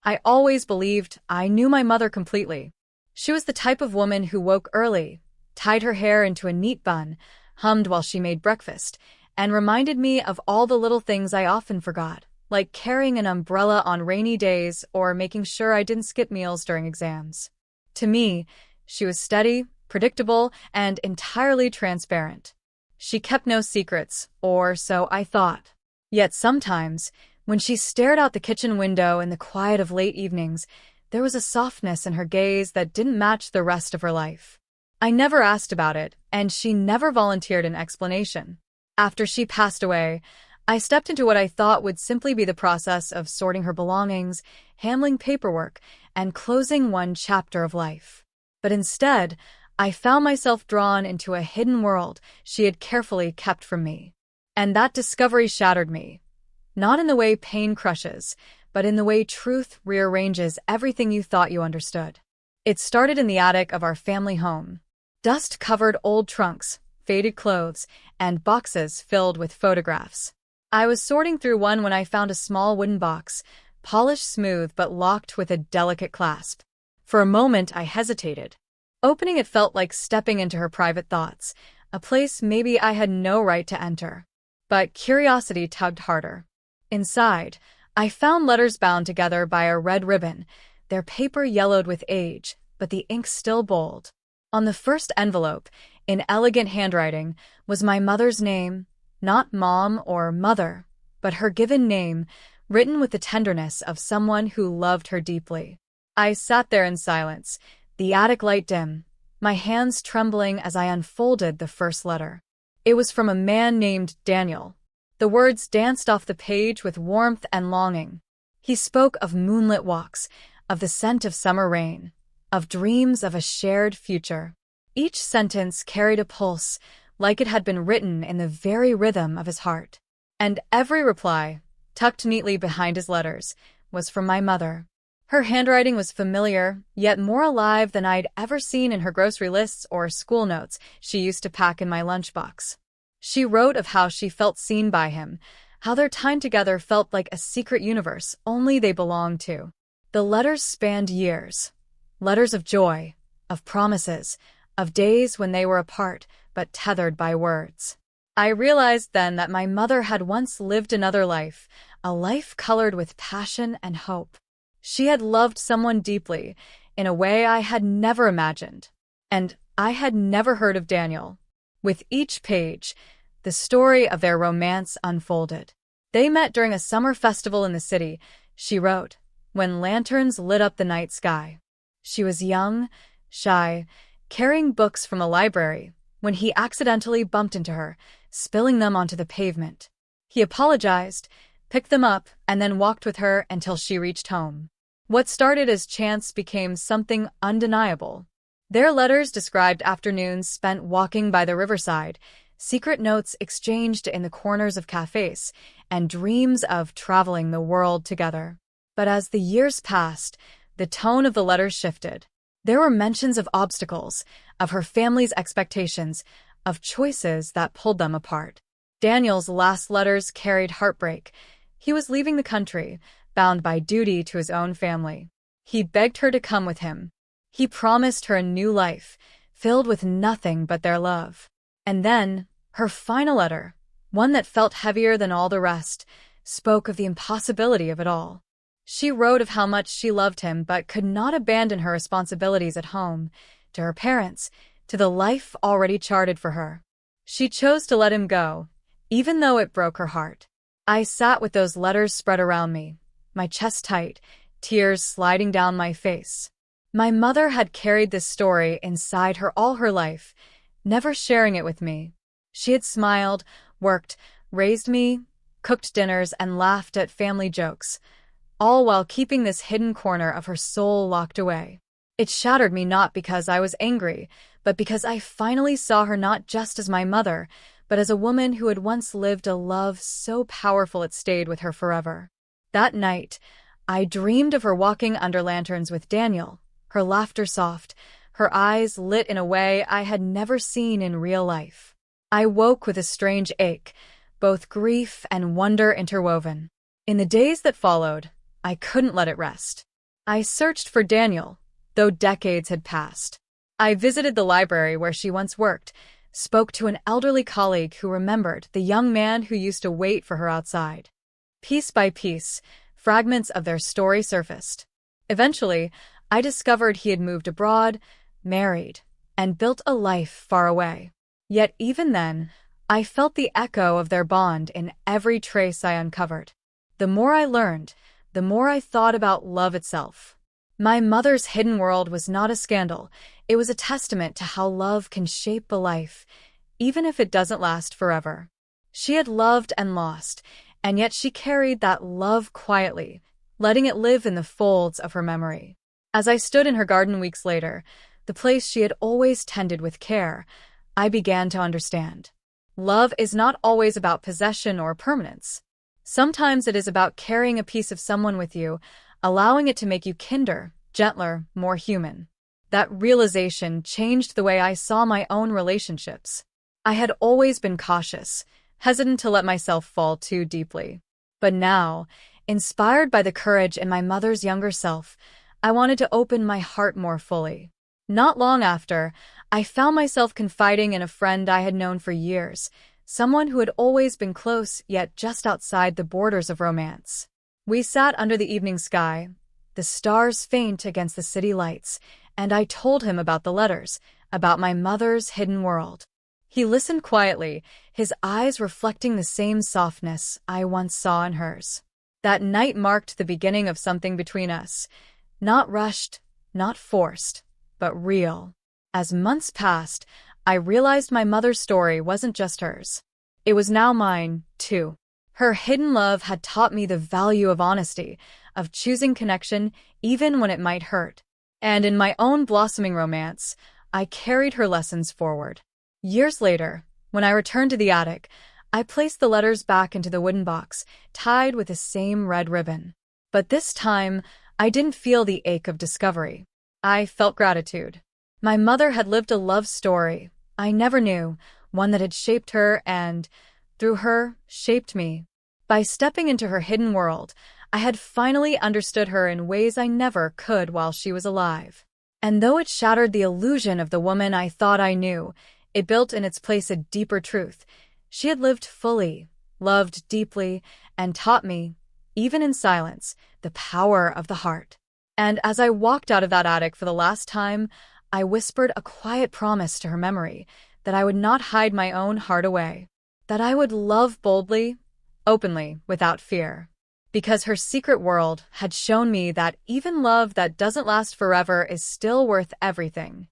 I always believed I knew my mother completely. She was the type of woman who woke early, tied her hair into a neat bun, hummed while she made breakfast, and reminded me of all the little things I often forgot, like carrying an umbrella on rainy days or making sure I didn't skip meals during exams. To me, she was steady, predictable, and entirely transparent. She kept no secrets, or so I thought. Yet sometimes, when she stared out the kitchen window in the quiet of late evenings, there was a softness in her gaze that didn't match the rest of her life. I never asked about it, and she never volunteered an explanation. After she passed away, I stepped into what I thought would simply be the process of sorting her belongings, handling paperwork, and closing one chapter of life. But instead, I found myself drawn into a hidden world she had carefully kept from me. And that discovery shattered me. Not in the way pain crushes, but in the way truth rearranges everything you thought you understood. It started in the attic of our family home. Dust-covered old trunks, faded clothes, and boxes filled with photographs. I was sorting through one when I found a small wooden box, polished smooth but locked with a delicate clasp. For a moment, I hesitated. Opening it felt like stepping into her private thoughts, a place maybe I had no right to enter. But curiosity tugged harder. Inside, I found letters bound together by a red ribbon, their paper yellowed with age, but the ink still bold. On the first envelope, in elegant handwriting, was my mother's name, not Mom or Mother, but her given name, written with the tenderness of someone who loved her deeply. I sat there in silence, the attic light dim, my hands trembling as I unfolded the first letter. It was from a man named Daniel. The words danced off the page with warmth and longing. He spoke of moonlit walks, of the scent of summer rain, of dreams of a shared future. Each sentence carried a pulse, like it had been written in the very rhythm of his heart. And every reply, tucked neatly behind his letters, was from my mother. Her handwriting was familiar, yet more alive than I'd ever seen in her grocery lists or school notes she used to pack in my lunchbox. She wrote of how she felt seen by him, how their time together felt like a secret universe only they belonged to. The letters spanned years. Letters of joy, of promises, of days when they were apart but tethered by words. I realized then that my mother had once lived another life, a life colored with passion and hope. She had loved someone deeply, in a way I had never imagined. And I had never heard of Daniel. With each page, the story of their romance unfolded. They met during a summer festival in the city, she wrote, when lanterns lit up the night sky. She was young, shy, carrying books from the library, when he accidentally bumped into her, spilling them onto the pavement. He apologized, picked them up, and then walked with her until she reached home. What started as chance became something undeniable. Their letters described afternoons spent walking by the riverside, secret notes exchanged in the corners of cafes, and dreams of traveling the world together. But as the years passed, the tone of the letters shifted. There were mentions of obstacles, of her family's expectations, of choices that pulled them apart. Daniel's last letters carried heartbreak. He was leaving the country, bound by duty to his own family. He begged her to come with him. He promised her a new life, filled with nothing but their love. And then, her final letter, one that felt heavier than all the rest, spoke of the impossibility of it all. She wrote of how much she loved him but could not abandon her responsibilities at home, to her parents, to the life already charted for her. She chose to let him go, even though it broke her heart. I sat with those letters spread around me, my chest tight, tears sliding down my face. My mother had carried this story inside her all her life, never sharing it with me. She had smiled, worked, raised me, cooked dinners, and laughed at family jokes, all while keeping this hidden corner of her soul locked away. It shattered me not because I was angry, but because I finally saw her not just as my mother, but as a woman who had once lived a love so powerful it stayed with her forever. That night, I dreamed of her walking under lanterns with Daniel, her laughter soft, her eyes lit in a way I had never seen in real life. I woke with a strange ache, both grief and wonder interwoven. In the days that followed, I couldn't let it rest. I searched for Daniel, though decades had passed. I visited the library where she once worked, spoke to an elderly colleague who remembered the young man who used to wait for her outside. Piece by piece, fragments of their story surfaced. Eventually, I discovered he had moved abroad, married, and built a life far away. Yet even then, I felt the echo of their bond in every trace I uncovered. The more I learned, the more I thought about love itself. My mother's hidden world was not a scandal. It was a testament to how love can shape a life, even if it doesn't last forever. She had loved and lost, and yet she carried that love quietly, letting it live in the folds of her memory. As I stood in her garden weeks later, the place she had always tended with care, I began to understand. Love is not always about possession or permanence. Sometimes it is about carrying a piece of someone with you, allowing it to make you kinder, gentler, more human. That realization changed the way I saw my own relationships. I had always been cautious, hesitant to let myself fall too deeply. But now, inspired by the courage in my mother's younger self, I wanted to open my heart more fully. Not long after, I found myself confiding in a friend I had known for years, someone who had always been close yet just outside the borders of romance. We sat under the evening sky, the stars faint against the city lights, and I told him about the letters, about my mother's hidden world. He listened quietly, his eyes reflecting the same softness I once saw in hers. That night marked the beginning of something between us, not rushed, not forced, but real. As months passed, I realized my mother's story wasn't just hers. It was now mine, too. Her hidden love had taught me the value of honesty, of choosing connection even when it might hurt. And in my own blossoming romance, I carried her lessons forward. Years later, when I returned to the attic, I placed the letters back into the wooden box, tied with the same red ribbon. But this time, I didn't feel the ache of discovery. I felt gratitude. My mother had lived a love story I never knew, one that had shaped her and, through her, shaped me. By stepping into her hidden world, I had finally understood her in ways I never could while she was alive. And though it shattered the illusion of the woman I thought I knew, it built in its place a deeper truth. She had lived fully, loved deeply, and taught me, even in silence, the power of the heart. And as I walked out of that attic for the last time, I whispered a quiet promise to her memory that I would not hide my own heart away, that I would love boldly, openly, without fear. Because her secret world had shown me that even love that doesn't last forever is still worth everything.